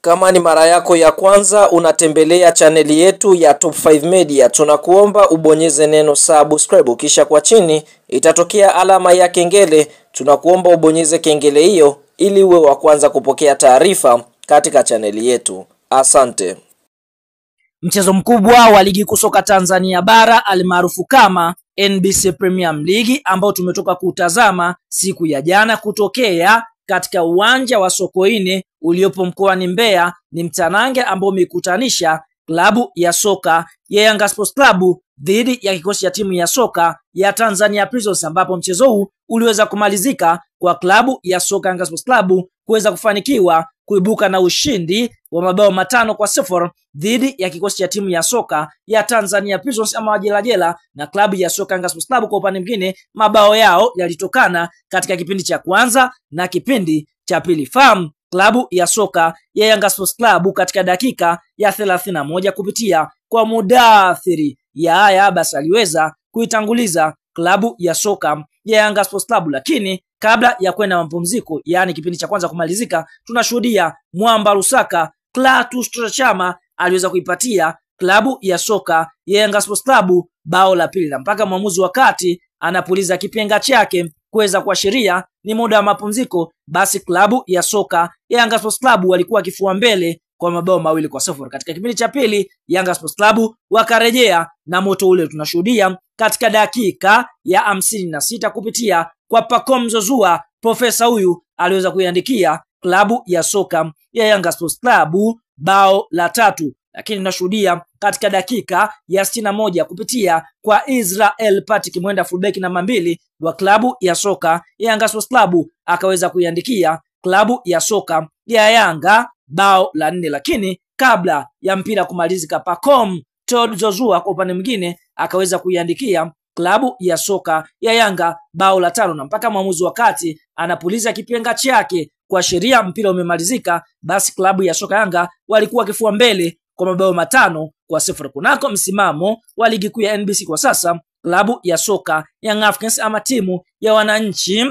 Kama ni mara yako ya kwanza unatembelea chaneli yetu ya Top 5 Media, tunakuomba ubonyeze neno subscribe, kisha kwa chini itatokea alama ya kengele. Tunakuomba ubonyeze kengele hiyo ili uwe wa kwanza kupokea taarifa katika chaneli yetu. Asante. Mchezo mkubwa wa ligi kuu soka Tanzania bara almaarufu kama NBC Premier League ambao tumetoka kutazama siku ya jana kutokea katika uwanja wa Sokoine uliopo mkoani Mbeya ni mtanange ambao umekutanisha klabu ya soka ya Yanga Sports Club dhidi ya kikosi cha timu ya soka ya Tanzania Prisons, ambapo mchezo huu uliweza kumalizika kwa klabu ya soka Yanga Sports Club kuweza kufanikiwa kuibuka na ushindi wa mabao 5-0 dhidi ya kikosi cha timu ya soka ya Tanzania Prisons ama wajelajela, na klabu ya soka Yanga Sports Club kwa upande mwingine mabao yao yalitokana katika kipindi cha kwanza na kipindi cha pili. Fahamu klabu ya soka ya Yanga Sports Club katika dakika ya 31 kupitia kwa Mudathiri Yahya Abbas aliweza kuitanguliza klabu ya soka ya Yanga Sports Club, lakini kabla ya kwenda mapumziko, yani kipindi cha kwanza kumalizika, tunashuhudia Mwamba Lusaka Clatous Chama aliweza kuipatia klabu ya soka ya Yanga Sports Club bao la pili, mpaka mwamuzi wakati anapuliza kipenga chake kuweza kuashiria ni muda wa mapumziko, basi klabu ya soka ya Yanga Sports Club walikuwa kifua mbele kwa mabao 2-0. Katika kipindi cha pili Yanga Sports Club wakarejea na moto ule. Tunashuhudia katika dakika ya 56 kupitia kwa Pacome Zouzoua, profesa huyu aliweza kuiandikia klabu ya soka ya Yanga Sports Club bao la 3, lakini tunashuhudia katika dakika ya 61 kupitia kwa Israel Patrick Mwenda fullback namba 2 wa klabu ya soka ya Yanga Sports Club akaweza kuiandikia klabu ya soka ya Yanga bao la 4, lakini kabla ya mpira kumalizika Pacome Zouzoua kwa upande mwingine akaweza kuiandikia klabu ya soka ya Yanga bao la 5, na mpaka mwamuzi wakati anapuliza kipenga chake kuashiria mpira umemalizika, basi klabu ya soka Yanga walikuwa kifua mbele kwa mabao 5-0. Kunako msimamo wa ligi kuu ya NBC kwa sasa, klabu ya soka Young Africans ama timu ya wananchi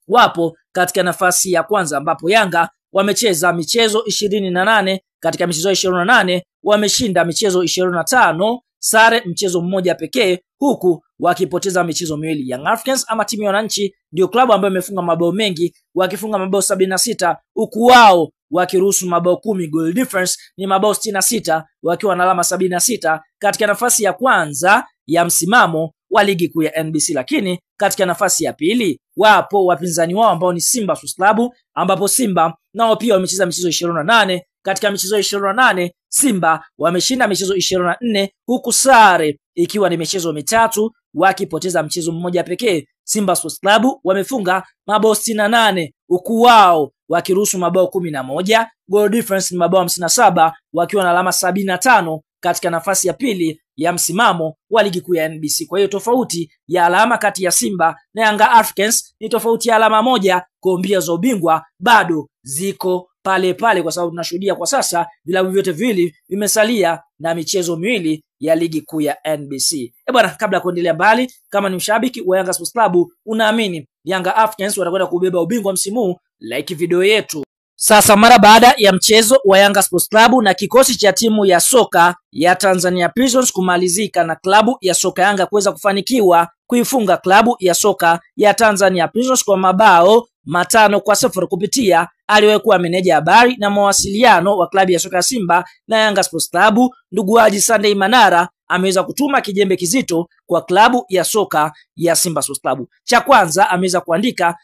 wapo katika nafasi ya kwanza, ambapo Yanga wamecheza michezo 28, katika michezo 28 wameshinda michezo 25, sare mchezo mmoja pekee, huku wakipoteza michezo miwili. Young Africans ama timu ya wananchi ndio klabu ambayo imefunga mabao mengi, wakifunga mabao 76, huku wao wakiruhusu mabao 10. Goal difference ni mabao 66 wakiwa na alama 76 katika nafasi ya kwanza ya msimamo wa ligi kuu ya NBC. Lakini katika nafasi ya pili wapo wapinzani wao ambao ni Simba Sports Club, ambapo Simba nao pia wamecheza michezo 28. Katika michezo 28 Simba wameshinda michezo 24, huku sare ikiwa ni michezo mitatu, wakipoteza mchezo mmoja pekee. Simba Sports Club wamefunga mabao 68, huku wao wakiruhusu mabao 11. Goal difference ni mabao 57 wakiwa na alama 75 katika nafasi ya pili ya msimamo wa ligi kuu ya NBC. Kwa hiyo tofauti ya alama kati ya Simba na Yanga Africans ni tofauti ya alama moja, kwa mbio za ubingwa bado ziko pale pale, kwa sababu tunashuhudia kwa sasa vilabu vyote viwili vimesalia na michezo miwili ya ligi kuu ya NBC. Bwana, kabla ya kuendelea mbali, kama ni mshabiki wa Yanga Sports Club unaamini Yanga Africans watakwenda kubeba ubingwa msimu huu, like video yetu. Sasa mara baada ya mchezo wa Yanga Sports Club na kikosi cha timu ya soka ya Tanzania Prisons kumalizika na klabu ya soka Yanga kuweza kufanikiwa kuifunga klabu ya soka ya Tanzania Prisons kwa mabao 5-0 kupitia aliyekuwa meneja habari na mawasiliano wa klabu ya soka ya Simba na Yanga Sports Club, ndugu Haji Sunday Manara ameweza kutuma kijembe kizito kwa klabu ya soka ya Simba Sports Club. Cha kwanza ameweza kuandika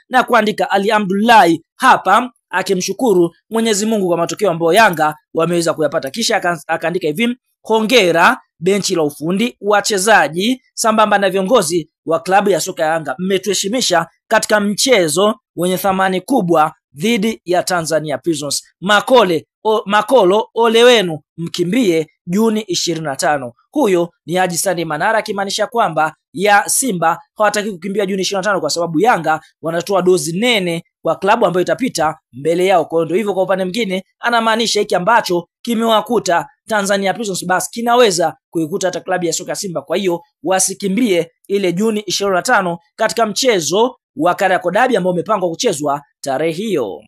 alhamdulillah hapa, akimshukuru Mwenyezi Mungu kwa matokeo ambayo Yanga wameweza kuyapata. Kisha akaandika hivi: hongera benchi la ufundi, wachezaji sambamba na viongozi wa klabu ya soka ya Yanga, mmetuheshimisha katika mchezo wenye thamani kubwa dhidi ya Tanzania Prisons. Makolo ole wenu, mkimbie Juni 25. Huyo ni Haji Sunday Manara, akimaanisha kwamba ya Simba hawataki kukimbia Juni 25 kwa sababu Yanga wanatoa dozi nene kwa klabu ambayo itapita mbele yao. Kwa hiyo hivyo, kwa upande mwingine anamaanisha hiki ambacho kimewakuta Tanzania Prisons basi kinaweza kuikuta hata klabu ya soka Simba. Kwa hiyo wasikimbie ile Juni 25 katika mchezo wa Kariakoo Derby ambao umepangwa kuchezwa tarehe hiyo.